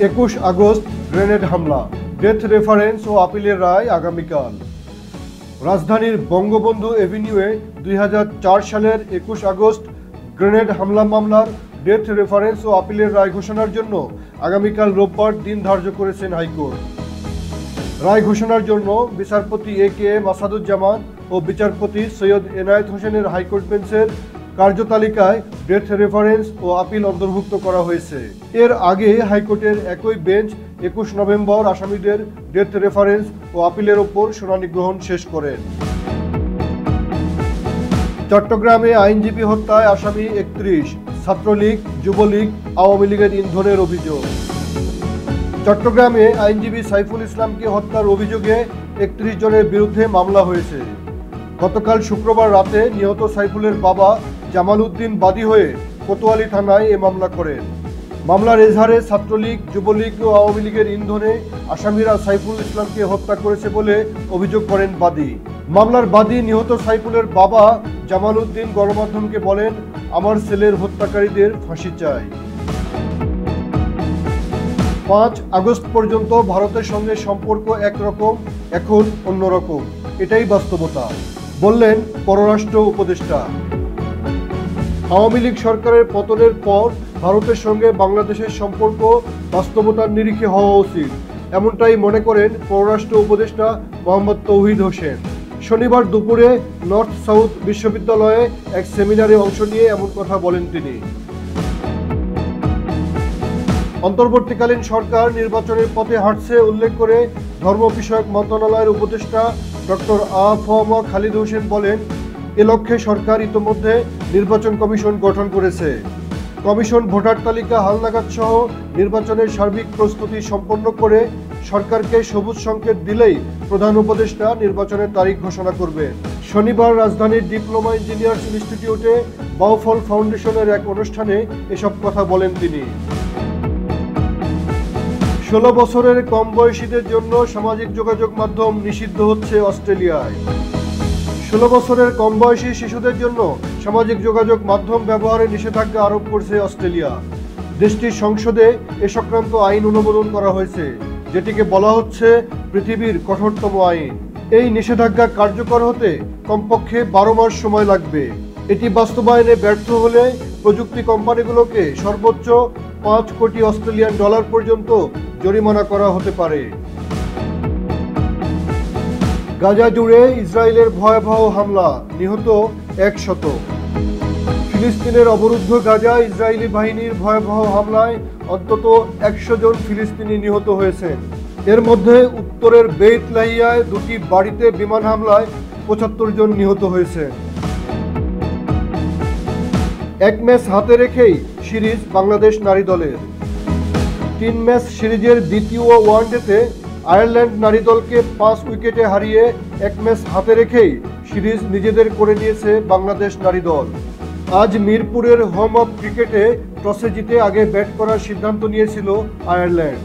21 August grenade হামলা, death reference ও আপিলের রায় আগামীকাল। রাজধানীর বঙ্গবন্ধু এভিনিউয়ে 2004 সালের 21 আগস্ট গ্রেনেড হামলা মামলার ডেথ রেফারেন্স ও আপিলের রায় ঘোষণার জন্য আগামীকাল রোববার দিন ধার্য করেছেন হাইকোর্ট। রায় ঘোষণার জন্য বিচারপতি A.K.M. আসাদুজ্জামান ও বিচারপতি সৈয়দ এনায়েত হোসেনের হাইকোর্ট বেঞ্চের কার্যতালিকায় ডেথ রেফারেন্স ও আপিল অন্তর্ভুক্ত করা হয়েছে। এর আগে হাইকোর্টের একই বেঞ্চ 21 নভেম্বর আসামিদের ডেথ রেফারেন্স ও আপিলের ওপর শুনানি গ্রহণ শেষ করেন। চট্টগ্রামে আইনজীবী হত্যায় আসামি 31, ছাত্রলীগ, যুবলীগ, আওয়ামী লীগের ইন্ধনের অভিযোগ। চট্টগ্রামে আইনজীবী সাইফুল ইসলামকে হত্যার অভিযোগে 31 জনের বিরুদ্ধে মামলা হয়েছে। গতকাল শুক্রবার রাতে নিহত সাইফুলের বাবা জামাল উদ্দিন বাদী হয়ে কোতোয়ালি থানায় এ মামলা করেন। মামলার এজাহারে ছাত্রলীগ, যুবলীগ ও আওয়ামী লীগের ইন্ধনে আসামিরা সাইফুল ইসলামকে হত্যা করেছে বলে অভিযোগ করেন বাদী। মামলার বাদী নিহত সাইফুলের বাবা জামাল উদ্দিন গণমাধ্যমকে বলেন, আমার ছেলের হত্যাকারীদের ফাঁসি চাই। 5 আগস্ট পর্যন্ত ভারতের সঙ্গে সম্পর্ক একরকম, এখন অন্যরকম, এটাই বাস্তবতা, বললেন পররাষ্ট্র উপদেষ্টা। আওয়ামী লীগ সরকারের পতনের পর ভারতের সঙ্গে বাংলাদেশের সম্পর্ক বাস্তবতার নিরিখে হওয়া উচিত, এমনটাই মনে করেন পররাষ্ট্র উপদেষ্টা মোহাম্মদ তৌহিদ হোসেন। শনিবার দুপুরে নর্থ সাউথ বিশ্ববিদ্যালয়ে এক সেমিনারে অংশ নিয়ে এমন কথা বলেন তিনি। অন্তর্বর্তীকালীন সরকার নির্বাচনের পথে হাঁটছে উল্লেখ করে ধর্ম বিষয়ক মন্ত্রণালয়ের উপদেষ্টা ডক্টর আ.ফ.ম. খালিদ হোসেন বলেন, এ লক্ষ্যে সরকার ইতোমধ্যে নির্বাচন কমিশন গঠন করেছে। কমিশন ভোটার তালিকা হালনাগাদ সহ নির্বাচনের সার্বিক প্রস্তুতি সম্পন্ন করে সরকারকে সবুজ সংকেত দিলেই প্রধান উপদেষ্টা নির্বাচনের তারিখ ঘোষণা করবেন। শনিবার রাজধানীর ডিপ্লোমা ইঞ্জিনিয়ার্স ইনস্টিটিউটে বাউফল ফাউন্ডেশনের এক অনুষ্ঠানে এসব কথা বলেন তিনি। 16 বছরের কম বয়সীদের জন্য সামাজিক যোগাযোগ মাধ্যম নিষিদ্ধ হচ্ছে অস্ট্রেলিয়ায়। 16 বছরের কম বয়সী শিশুদের জন্য সামাজিক যোগাযোগ মাধ্যম ব্যবহারে নিষেধাজ্ঞা আরোপ করছে অস্ট্রেলিয়া। দেশটির সংসদে এ সংক্রান্ত আইন অনুমোদন করা হয়েছে, যেটিকে বলা হচ্ছে পৃথিবীর কঠোরতম আইন। এই নিষেধাজ্ঞা কার্যকর হতে কমপক্ষে 12 মাস সময় লাগবে। এটি বাস্তবায়নে ব্যর্থ হলে প্রযুক্তি কোম্পানিগুলোকে সর্বোচ্চ $5 কোটি অস্ট্রেলিয়ান ডলার পর্যন্ত জরিমানা করা হতে পারে। গাজা জুড়ে ইসরায়েলের ভয়াবহ হামলা, নিহত 100। ফিলিস্তিনের অবরুদ্ধ গাজা ইসরায়েলি বাহিনীর ভয়াবহ হামলায় অন্তত 100 জন ফিলিস্তিনি নিহত হয়েছেন। এর মধ্যে উত্তরের বেইত লাহিয়ায় 2টি বাড়িতে বিমান হামলায় 75 জন নিহত হয়েছে। এক ম্যাচ হাতে রেখেই সিরিজ বাংলাদেশ নারী দলের। 3 ম্যাচ সিরিজের দ্বিতীয় ওয়ানডেতে আয়ারল্যান্ড নারী দলকে 5 উইকেটে হারিয়ে 1 ম্যাচ হাতে রেখেই সিরিজ নিজেদের করে নিয়েছে বাংলাদেশ নারী দল। আজ মিরপুরের হোম অফ ক্রিকেটে টসে জিতে আগে ব্যাট করার সিদ্ধান্ত নিয়েছিল আয়ারল্যান্ড।